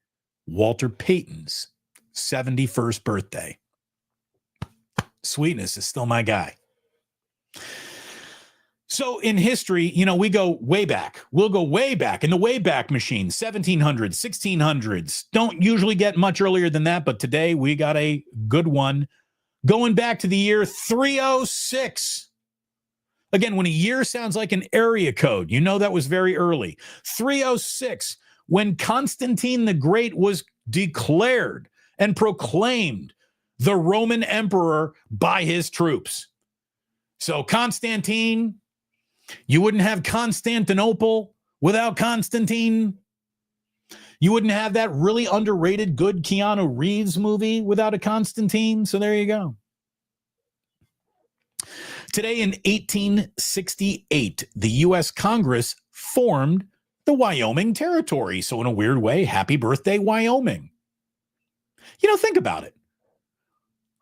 S1: Walter Payton's 71st birthday. Sweetness is still my guy. So in history, we go way back. We'll go way back in the Wayback Machine, 1700s, 1600s. Don't usually get much earlier than that, but today we got a good one. Going back to the year 306. Again, when a year sounds like an area code, you know that was very early. 306, when Constantine the Great was declared and proclaimed the Roman emperor by his troops. So Constantine, you wouldn't have Constantinople without Constantine. You wouldn't have that really underrated good Keanu Reeves movie without a Constantine. So there you go. Today in 1868, the U.S. Congress formed the Wyoming Territory. So in a weird way, happy birthday, Wyoming. Think about it.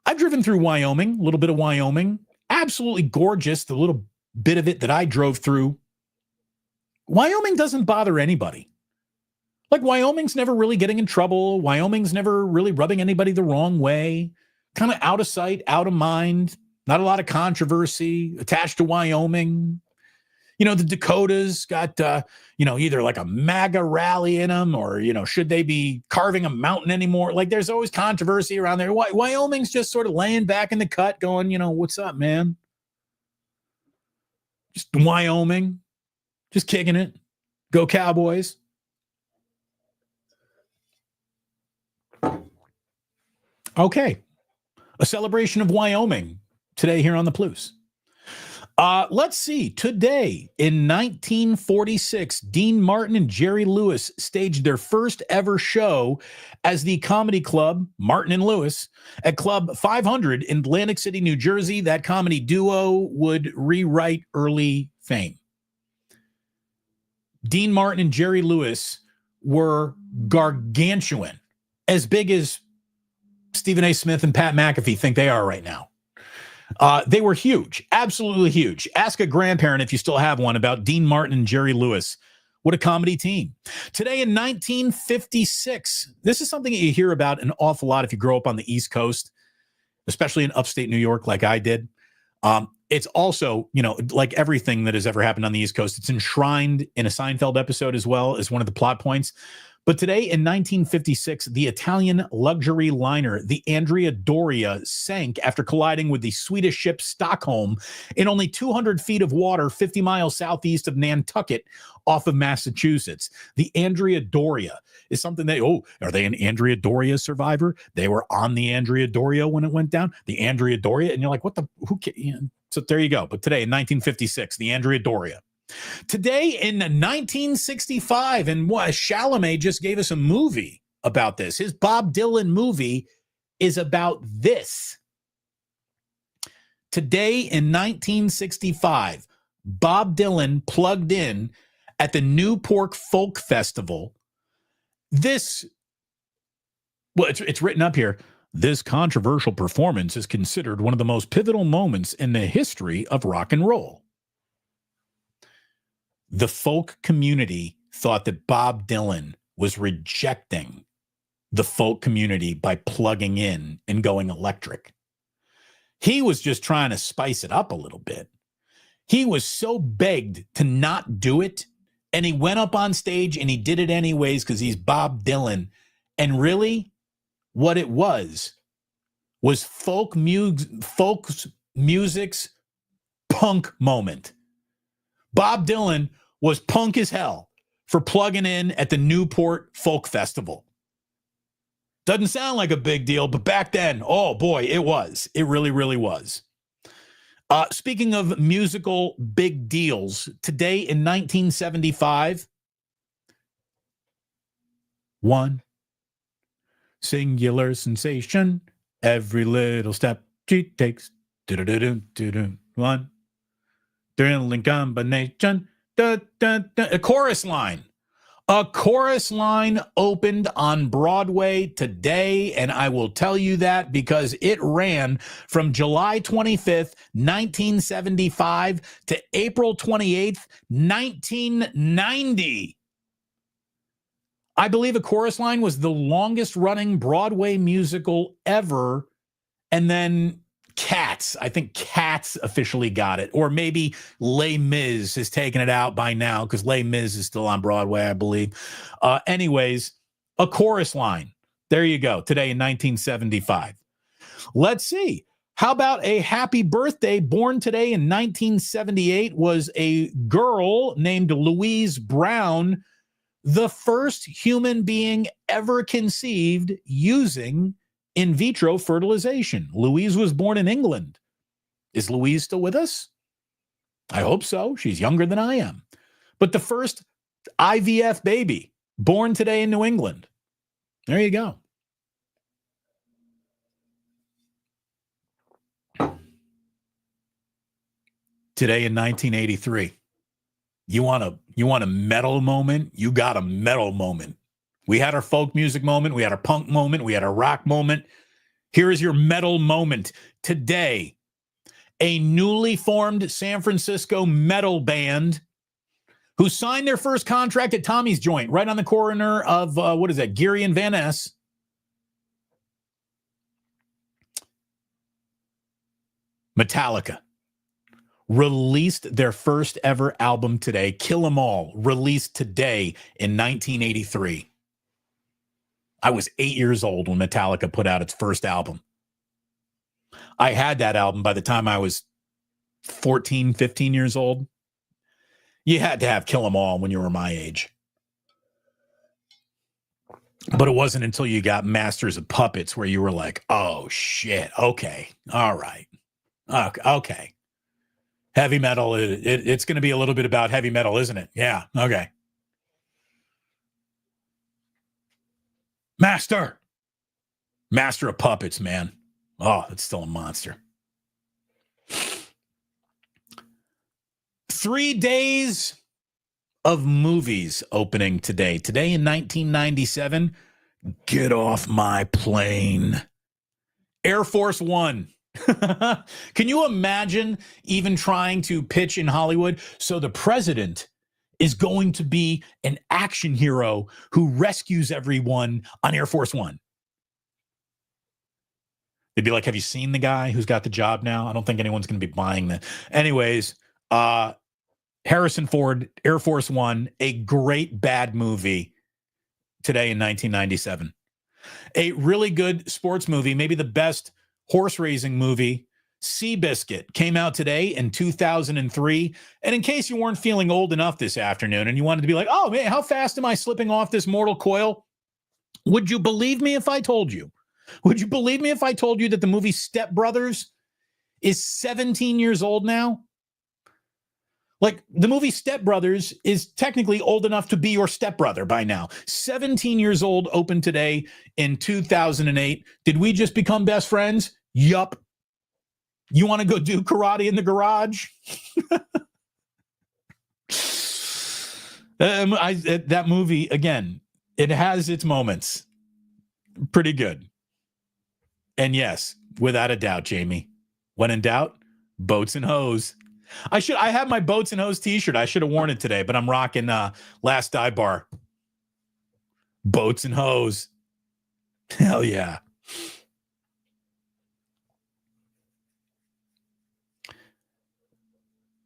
S1: I've driven through Wyoming, a little bit of Wyoming. Absolutely gorgeous, the little bit of it that I drove through. Wyoming doesn't bother anybody. Like, Wyoming's never really getting in trouble. Wyoming's never really rubbing anybody the wrong way. Kind of out of sight, out of mind. Not a lot of controversy attached to Wyoming. The Dakotas got, either like a MAGA rally in them or, should they be carving a mountain anymore? Like, there's always controversy around there. Wyoming's just sort of laying back in the cut going, what's up, man? Just Wyoming. Just kicking it. Go Cowboys. Okay. A celebration of Wyoming today here on the Plus. Let's see. Today in 1946, Dean Martin and Jerry Lewis staged their first ever show as the comedy club, Martin and Lewis, at Club 500 in Atlantic City, New Jersey. That comedy duo would rewrite early fame. Dean Martin and Jerry Lewis were gargantuan, as big as Stephen A. Smith and Pat McAfee think they are right now. They were huge, absolutely huge. Ask a grandparent, if you still have one, about Dean Martin and Jerry Lewis. What a comedy team. Today in 1956, this is something that you hear about an awful lot if you grow up on the East Coast, especially in upstate New York like I did. It's also, like everything that has ever happened on the East Coast, it's enshrined in a Seinfeld episode as well as one of the plot points. But today in 1956, the Italian luxury liner, the Andrea Doria, sank after colliding with the Swedish ship Stockholm in only 200 feet of water 50 miles southeast of Nantucket off of Massachusetts. The Andrea Doria is something are they an Andrea Doria survivor? They were on the Andrea Doria when it went down. The Andrea Doria, and you're like, so there you go. But today in 1956, the Andrea Doria. Today in 1965, and Chalamet just gave us a movie about this. His Bob Dylan movie is about this. Today in 1965, Bob Dylan plugged in at the Newport Folk Festival. It's written up here. This controversial performance is considered one of the most pivotal moments in the history of rock and roll. The folk community thought that Bob Dylan was rejecting the folk community by plugging in and going electric. He was just trying to spice it up a little bit. He was so begged to not do it, and he went up on stage and he did it anyways because he's Bob Dylan. And really, what it was folk music's punk moment. Bob Dylan was punk as hell for plugging in at the Newport Folk Festival. Doesn't sound like a big deal, but back then, oh boy, it was. It really, really was. Speaking of musical big deals, today in 1975, one singular sensation, every little step she takes, one thrilling combination, a chorus line. A chorus line opened on Broadway today, and I will tell you that because it ran from July 25th, 1975 to April 28th, 1990. I believe A Chorus Line was the longest running Broadway musical ever, and then Cats. I think Cats officially got it. Or maybe Les Mis has taken it out by now because Les Mis is still on Broadway, I believe. Anyways, A Chorus Line. There you go. Today in 1975. Let's see. How about a happy birthday? Born today in 1978 was a girl named Louise Brown, the first human being ever conceived using in vitro fertilization. Louise was born in England. Is Louise still with us? I hope so. She's younger than I am. But the first IVF baby born today in New England. There you go. Today in 1983. You want a metal moment? You got a metal moment. We had our folk music moment. We had our punk moment. We had our rock moment. Here is your metal moment. Today, a newly formed San Francisco metal band who signed their first contract at Tommy's Joint, right on the corner of, Geary and Van Ness. Metallica released their first ever album today. Kill 'Em All, released today in 1983. I was 8 years old when Metallica put out its first album. I had that album by the time I was 14, 15 years old. You had to have Kill 'Em All when you were my age. But it wasn't until you got Masters of Puppets where you were like, oh, shit, okay, all right, okay. Heavy metal, it's going to be a little bit about heavy metal, isn't it? Yeah, okay. Master of Puppets, man. Oh, it's still a monster. 3 days of movies opening today. Today in 1997, Get Off My Plane. Air Force One. Can you imagine even trying to pitch in Hollywood? So the president is going to be an action hero who rescues everyone on Air Force One. They'd be like, have you seen the guy who's got the job now? I don't think anyone's going to be buying that. Anyways, Harrison Ford, Air Force One, a great bad movie today in 1997. A really good sports movie, maybe the best horse racing movie, Seabiscuit, came out today in 2003. And in case you weren't feeling old enough this afternoon and you wanted to be like, oh man, how fast am I slipping off this mortal coil? Would you believe me if I told you? Would you believe me if I told you that the movie Step Brothers is 17 years old now? Like, the movie Step Brothers is technically old enough to be your stepbrother by now. 17 years old, opened today in 2008. Did we just become best friends? Yup. You want to go do karate in the garage? That movie, again, it has its moments. Pretty good. And yes, without a doubt, Jamie, when in doubt, boats and hose. I have my boats and hose t-shirt. I should have worn it today, but I'm rocking Last Dive Bar. Boats and hose. Hell yeah.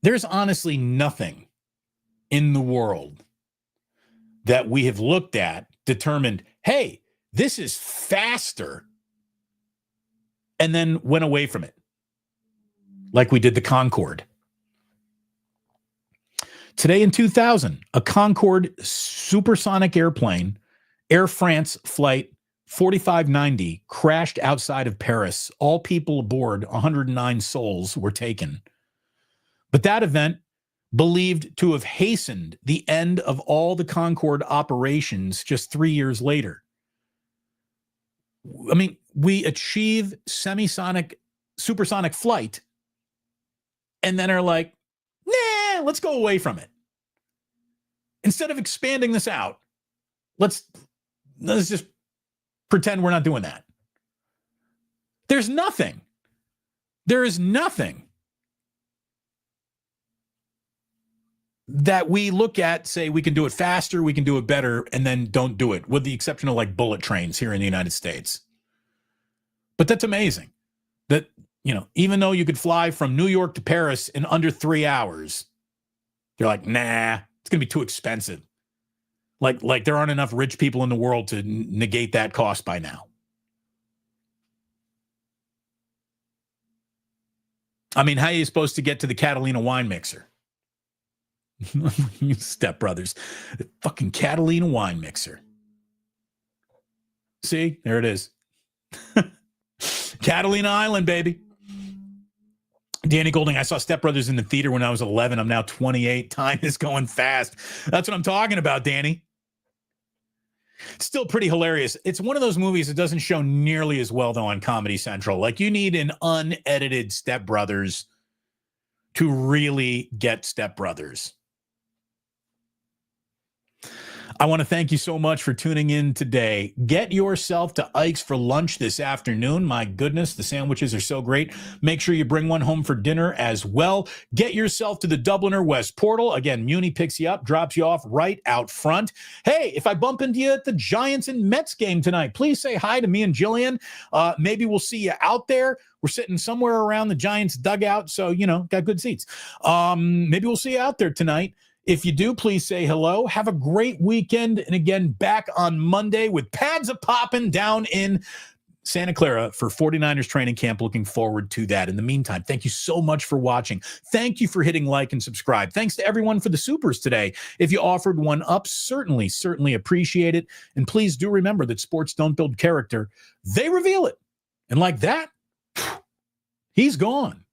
S1: There's honestly nothing in the world that we have looked at, determined, hey, this is faster, and then went away from it. Like we did the Concorde. Today in 2000, a Concorde supersonic airplane, Air France flight 4590, crashed outside of Paris. All people aboard, 109 souls, were taken. But that event, believed to have hastened the end of all the Concorde operations just 3 years later. I mean, we achieve supersonic flight and then are like, nah, let's go away from it. Instead of expanding this out, let's just pretend we're not doing that. There is nothing that we look at, say we can do it faster, we can do it better, and then don't do it, with the exception of like bullet trains here in the United States. But that's amazing that, even though you could fly from New York to Paris in under 3 hours, you're like, nah, it's going to be too expensive. Like there aren't enough rich people in the world to negate that cost by now. I mean, how are you supposed to get to the Catalina wine mixer? You stepbrothers. The fucking Catalina wine mixer. See, there it is. Catalina Island, baby. Danny Golding, I saw Step Brothers in the theater when I was 11. I'm now 28. Time is going fast. That's what I'm talking about, Danny. It's still pretty hilarious. It's one of those movies that doesn't show nearly as well, though, on Comedy Central. Like, you need an unedited Step Brothers to really get Step Brothers. I want to thank you so much for tuning in today. Get yourself to Ike's for lunch this afternoon. My goodness, the sandwiches are so great. Make sure you bring one home for dinner as well. Get yourself to the Dubliner West Portal. Again, Muni picks you up, drops you off right out front. Hey, if I bump into you at the Giants and Mets game tonight, please say hi to me and Jillian. Maybe we'll see you out there. We're sitting somewhere around the Giants dugout, so, got good seats. Maybe we'll see you out there tonight. If you do, please say hello. Have a great weekend. And again, back on Monday with pads a-poppin' down in Santa Clara for 49ers training camp. Looking forward to that. In the meantime, thank you so much for watching. Thank you for hitting like and subscribe. Thanks to everyone for the supers today. If you offered one up, certainly appreciate it. And please do remember that sports don't build character. They reveal it. And like that, he's gone.